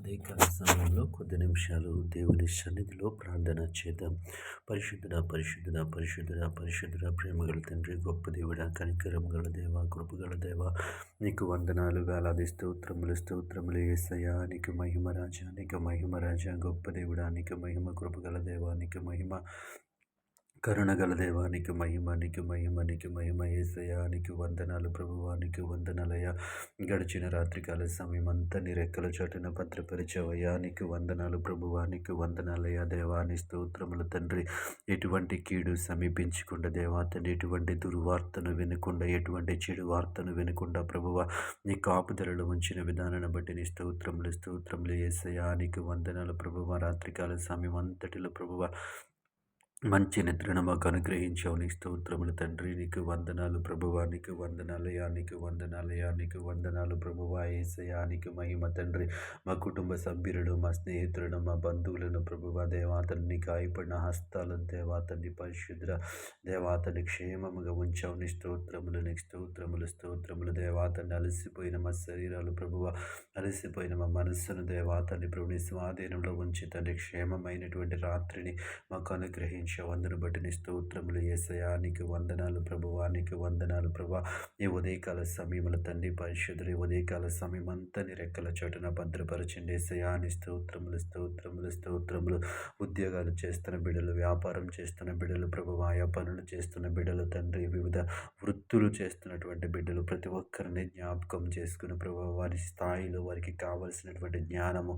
ఉదయకాల సమయంలో కొద్ది నిమిషాలు దేవుని సన్నిధిలో ప్రార్థన చేద్దాం. పరిశుద్ధుడా, పరిశుద్ధుడా, పరిశుద్ధుడా, పరిశుద్ధుడా, ప్రేమగల తండ్రి, గొప్ప దేవుడా, కనికరం గల దేవ, కృపగల దేవ, నీకు వందనాలు, వేలాది స్తోత్రములు, స్తోత్రములు యేసయ్యా. నీకు మహిమ రాజా, నీకు మహిమ రాజా, గొప్ప దేవుడా, నీకు మహిమ, కృపగల దేవ, నీకు మహిమ, కరుణగల దేవా, నీకు మహిమ, నీకు మహిమ, నీకు మహిమ యేసయ్యా. నీకు వందనాలు ప్రభువా, నీకు వందనాలయ్యా. గడిచిన రాత్రికాల సమయం అంతా నీ రెక్కల చాటున భద్రపరిచావయ్యా. నీకు వందనాలు ప్రభువా, నీకు వందనాలయ్యా దేవా. నీ స్తోత్రములు తండ్రి. ఎటువంటి కీడు సమీపించకుండా దేవా తండ్రి, ఎటువంటి దుర్వార్తను వినకుండా, ఎటువంటి చెడు వార్తను వినకుండా ప్రభువా, నీ కాపుదలలో ఉంచిన విధానాన్ని బట్టి నీ స్తోత్రములు, స్తోత్రములు యేసయ్యా. నీకు వందనాలు ప్రభువా. రాత్రికాల సమయం అంతటిలో ప్రభువా మంచి నిద్రను మాకు అనుగ్రహించావు. నీ స్తోత్రములు తండ్రి. నీకు వందనాలు ప్రభువా, నీకు వందనాలయా, నీకు వందనాలయా, నీకు వందనాలు ప్రభువా యేసయ్యా. నీకు మహిమ తండ్రి. మా కుటుంబ సభ్యులను, మా స్నేహితులను, మా బంధువులను ప్రభువా దేవాతన్ని గాయపడిన హస్తాలను దేవాతన్ని పరిశుద్ర దేవాతని క్షేమముగా ఉంచావు. నీ స్తోత్రములు, నీ స్తోత్రములు, స్తోత్రములు దేవాతన్ని. అలసిపోయిన మా శరీరాలు ప్రభువా, అలసిపోయిన మా మనస్సును దేవాతన్ని ప్రభు నీ స్వాధీనంలో ఉంచి తండ్రి క్షేమమైనటువంటి రాత్రిని మాకు అనుగ్రహించి అందును బట్టి నీ స్తోత్రములు యేసయ్యా. నీకు వందనాలు ప్రభువా, నీకు వందనాలు ప్రభువా. ఈ ఉదయకాల సమయముల తండ్రి పరిశుద్ధులు, ఈ ఉదయకాల సమయం అంతా నీ రెక్కల చోటున భద్రపరచండి యేసయ్యా. నీ స్తోత్రములు, స్తోత్రములు, స్తోత్రములు. ఉద్యోగాలు చేస్తున్న బిడ్డలు, వ్యాపారం చేస్తున్న బిడ్డలు ప్రభువా, ఆయా పనులు చేస్తున్న బిడ్డలు తండ్రి, వివిధ వృత్తులు చేస్తున్నటువంటి బిడ్డలు ప్రతి ఒక్కరిని జ్ఞాపకం చేసుకుని ప్రభువా, వారి స్థాయిలో వారికి కావలసినటువంటి జ్ఞానము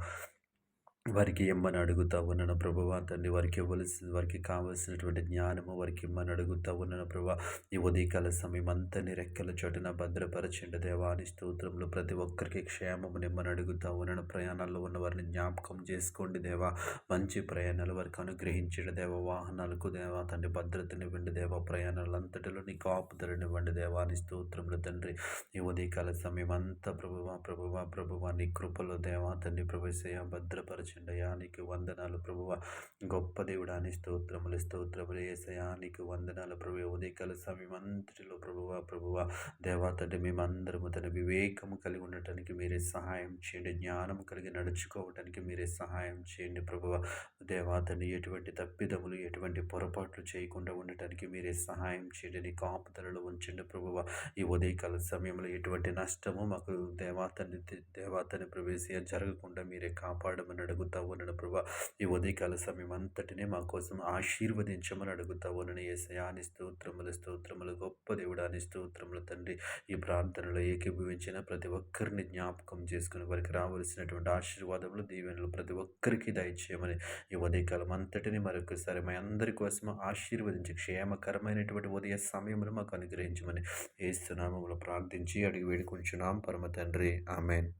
వారికి ఇమ్మని అడుగుతా ఉన్నాను ప్రభువా తండ్రి. వారికి కావలసినటువంటి జ్ఞానము వారికి ఇమ్మని అడుగుతా ఉన్నాను ప్రభువా. ఈ ఉదయకాల సమయం అంతా నీ రెక్కల చోటున భద్రపరచండి దేవా. నీ స్తోత్రంలో ప్రతి ఒక్కరికి క్షేమము నిమ్మని అడుగుతా ఉన్నాను. ప్రయాణాల్లో ఉన్న వారిని జ్ఞాపకం చేసుకోండి దేవా. మంచి ప్రయాణాలు వారికి అనుగ్రహించండి దేవా. వాహనాలకు దేవా తండ్రి భద్రతనివ్వండి దేవా. ప్రయాణాలంతటిలో నీ కాపుదలనివ్వండి దేవా. నీ స్తోత్రములు తండ్రి. ఈ ఉదయకాల సమయం అంతా ప్రభువా, ప్రభువా, ప్రభువా నీ కృపలో దేవా తండ్రి ప్రవేశయ భద్రపరచండి అయ్యా. నీకు వందనాలు ప్రభువా. గొప్ప దేవుడా, నీ స్తోత్రములు, స్తోత్రములు యేసయ్యా. నీకు వందనాలు ప్రభు. ఉదయకాల సమయం అంతటిలో ప్రభువా, ప్రభువా దేవా తండ్రి మేమందరము తన వివేకము కలిగి ఉండటానికి మీరే సహాయం చేయండి. జ్ఞానం కలిగి నడుచుకోవటానికి మీరే సహాయం చేయండి ప్రభువా. దేవా తండ్రి ఎటువంటి తప్పిదములు, ఎటువంటి పొరపాట్లు చేయకుండా ఉండటానికి మీరే సహాయం చేయండి. నీ కాపుదలలో ఉంచండి ప్రభువా. ఈ ఉదయకాల సమయంలో ఎటువంటి నష్టము మాకు దేవాతని ప్రవేశ జరగకుండా మీరే కాపాడమని అడుగుతా ఉన్నాను ప్రభా. ఈ ఉదయకాల సమయం అంతటినే మా కోసం ఆశీర్వదించమని అడుగుతా ఉన్నాను యేసయ్యా. నీ స్తోత్రములు, స్తోత్రములు. గొప్ప దేవుడా, నీ స్తోత్రములు తండ్రి. ఈ ప్రార్థనలో ఏకీభవించిన ప్రతి ఒక్కరిని జ్ఞాపకం చేసుకుని వారికి రావాల్సినటువంటి ఆశీర్వాదములు, దీవెనలు ప్రతి ఒక్కరికి దయచేయమని ఈ ఉదయకాలం అంతటిని మరొకసారి మా అందరి కోసం ఆశీర్వదించి క్షేమకరమైనటువంటి ఉదయ సమయములు మాకు అనుగ్రహించమని యేసు నామములో ప్రార్థించి అడిగి వేడుకుంటున్నాం పరమ తండ్రి. ఆమేన్.